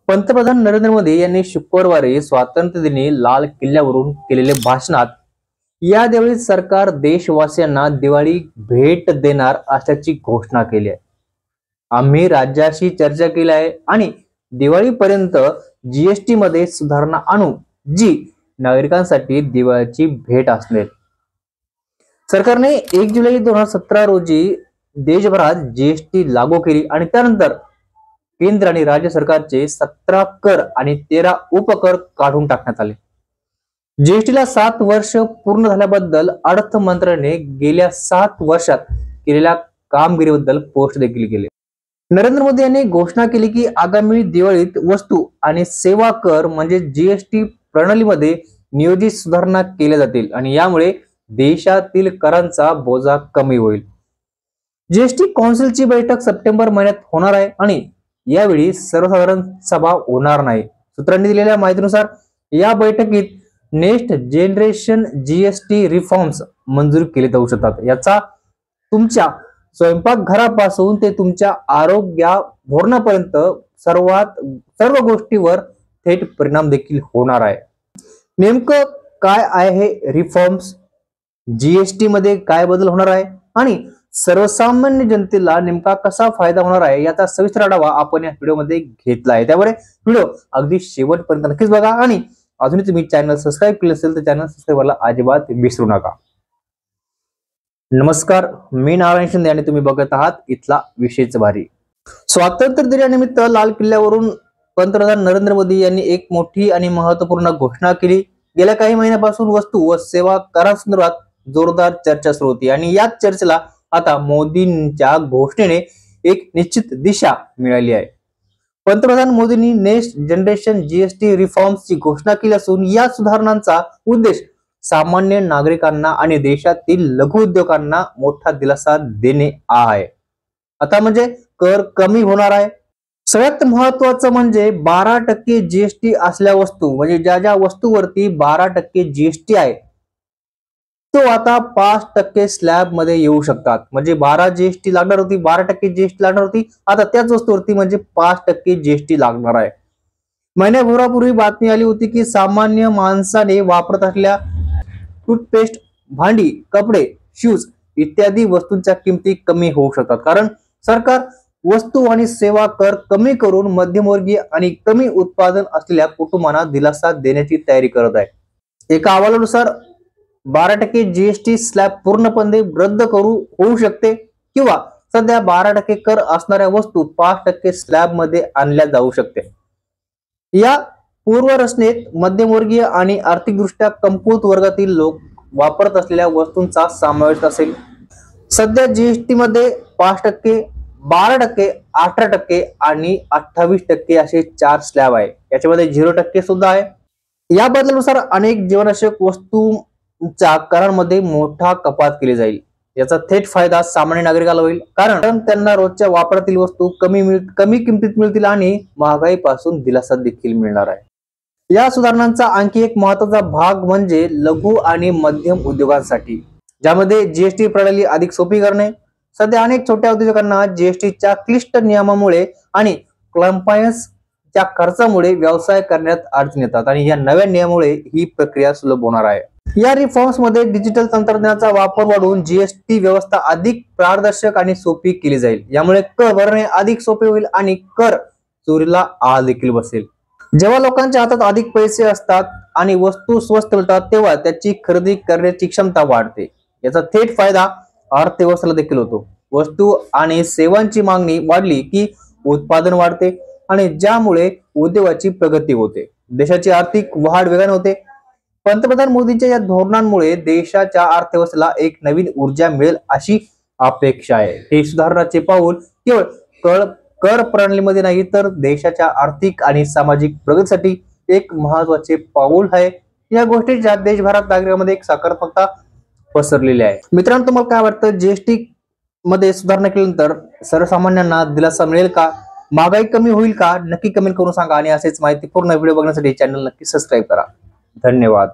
पंतप्रधान नरेंद्र मोदी यांनी शुक्रवारी स्वातंत्र्य दिनी लाल किल्ल्यावरून केलेले भाषणात या दिवाळीत सरकार देशवासियांना दिवाळी भेट देणार असल्याची घोषणा केली आहे। आम्ही राज्याशी चर्चा केली आहे आणि दिवाळीपर्यंत जीएसटी मध्ये सुधारणा आणू जी नागरिकांसाठी दिवाळीची भेट असणार। सरकारने 1 जुलै 2017 रोजी देशभरात जीएसटी लागू केली आणि त्यानंतर केंद्र आणि राज्य सरकारचे 17 कर आणि 13 उपकर काढून टाकण्यात आले। जीएसटीला 7 वर्ष पूर्ण झाल्याबद्दल अर्थ मंत्रालयाने गेल्या 7 वर्षात केलेल्या कामगिरीबद्दल पोस्ट देखील केले। नरेंद्र मोदी यांनी घोषणा केली की आगामी दिवाळीत वस्तू आणि सेवा कर म्हणजे जीएसटी प्रणालीमध्ये नियोजित सुधारणा केल्या जातील आणि यामुळे देशातील करांचा बोजा कमी होईल। जीएसटी कौन्सिलची बैठक सप्टेंबर महिन्यात होणार आहे आणि यावेळी सर्वसाधारण सभा होणार नाही। सूत्रांनी दिलेल्या माहितीनुसार या बैठकीत नेक्स्ट जनरेशन जीएसटी रिफॉर्म्स मंजूर केले जाऊ शकतात। याचा तुमच्या स्वयंपाकघरापासून ते तुमच्या आरोग्य धोरणापर्यंत सर्व गोष्टीवर थेट परिणाम देखील होणार आहे। नेमकं काय आहे हे रिफॉर्म्स, जीएसटी मध्ये काय बदल होणार आहे आणि सर्वसामान्य जनतेला नेमका कसा फायदा होणार आहे याचा सविस्तर आढावा आपण या व्हिडिओमध्ये घेतला आहे। त्यामुळे व्हिडिओ अगदी शेवटपर्यंत नक्कीच बघा आणि अजूनही तुम्ही चॅनल सबस्क्राइब केले असेल तर चॅनल सबस्क्राइब करायला अजिबात विसरू नका। नमस्कार, मी नारायण शिंदे आणि तुम्ही बघत आहात इथला विशेष भारी। स्वातंत्र्य दिनानिमित्त लाल किल्ल्यावरून पंतप्रधान नरेंद्र मोदी यांनी एक मोठी आणि महत्त्वपूर्ण घोषणा केली। गेल्या काही महिन्यापासून वस्तू व सेवा करासंदर्भात जोरदार चर्चा सुरू होती आणि याच चर्चेला आता मोदींच्या घोषणेने एक निश्चित दिशा मिळाली आहे। पंतप्रधान मोदींनी नेक्स्ट जनरेशन जीएसटी रिफॉर्म्सची घोषणा केली असून या सुधारणांचा उद्देश सामान्य नागरिकांना आणि देशातील लघु उद्योगांना मोठा दिलासा देणे आहे। आता म्हणजे कर कमी होणार आहे। सगळ्यात महत्त्वाचं म्हणजे 12% जीएसटी असल्या वस्तू म्हणजे ज्या वस्तूवरती 12% जीएसटी आहे तो आता 5% स्लॅब मध्ये येऊ शकतात। म्हणजे 12 जीएसटी लागणार होती, 12% जीएसटी लागणार होती, आता त्याच वस्तूवरती म्हणजे 5% जीएसटी लागणार आहे। महिन्याभरापूर्वी बातमी आली होती की सामान्य माणसाने वापरत असलेल्या टूथपेस्ट, भांडी, कपडे, शूज इत्यादी वस्तूंच्या किमती कमी होऊ शकतात, कारण सरकार वस्तू आणि सेवा कर कमी करून मध्यमवर्गीय आणि कमी उत्पादन असलेल्या कुटुंबांना दिलासा देण्याची तयारी करत आहे। एका अहवालानुसार 12% जीएसटी स्लॅब पूर्णपणे रद्द होऊ शकते किंवा सध्या 12% कर असणाऱ्या वस्तू 5% स्लॅब मध्ये आणल्या जाऊ शकते। या पूर्वरचनेत मध्यमवर्गीय आणि आर्थिकदृष्ट्या कमकुवत वर्गातील लोक वापरत असलेल्या वस्तूंचा समावेश असेल। सध्या जीएसटी मध्ये 5%, 12%, 18% आणि 28% असे 4 स्लॅब आहे। याच्यामध्ये 0% सुद्धा आहे। या बदलानुसार अनेक जीवनावश्यक वस्तूंच्या करांमध्ये मोठा कपात केली जाईल। याचा थेट फायदा सामान्य नागरिकाला होईल, कारण त्यांना रोजच्या वापरातील वस्तू कमी किमतीत मिळतील आणि महागाईपासून दिलासा देखील मिळणार आहे। या सुधारणांचा आणखी एक महत्त्वाचा भाग म्हणजे लघु आणि मध्यम उद्योगांसाठी, ज्यामध्ये जीएसटी प्रणाली अधिक सोपी करणे। सध्या अनेक छोट्या उद्योजकांना जीएसटीच्या क्लिष्ट नियमामुळे आणि कॉम्प्लायन्सच्या खर्चामुळे व्यवसाय करण्यात अडचण येतात आणि या नव्या नियमामुळे ही प्रक्रिया सुलभ होणार आहे। या रिफॉर्म्स मध्ये डिजिटल तंत्रज्ञानाचा वापर वाढवून जीएसटी व्यवस्था अधिक पारदर्शक आणि सोपी केली जाईल। यामुळे कर भरणे अधिक सोपे होईल आणि कर चोरीला आळा देखील बसेल। जेव्हा लोकांच्या हातात अधिक पैसे असतात आणि वस्तू स्वस्त मिळतात तेव्हा त्याची खरेदी करण्याची क्षमता वाढते। याचा थेट फायदा अर्थव्यवस्थेला देखील होतो। वस्तू आणि सेवांची मागणी वाढली की उत्पादन वाढते आणि ज्यामुळे उद्योगाची प्रगती होते, देशाची आर्थिक वाढ वेगाने होते। पंतप्रधान मोदींच्या या धोरणांमुळे देशाच्या अर्थव्यवस्थेला एक नवीन ऊर्जा मिळेल अशी अपेक्षा आहे। हे सुधारणाचे पाऊल केवळ कर प्रणालीमध्ये नाही तर देशाच्या आर्थिक आणि सामाजिक प्रगतीसाठी एक महत्त्वाचे पाऊल आहे। या गोष्टीच्या देशभरात नागरिकांमध्ये एक सकारात्मकता पसरलेली आहे। मित्रांनो, तुम्हाला काय वाटतं, जीएसटी मध्ये सुधारणा केल्यानंतर सर्वसामान्यांना दिलासा मिळेल का, महागाई कमी होईल का? नक्की कमेंट करून सांगा आणि असेच माहितीपूर्ण व्हिडिओ बघण्यासाठी चॅनल नक्की सबस्क्राइब करा। धन्यवाद।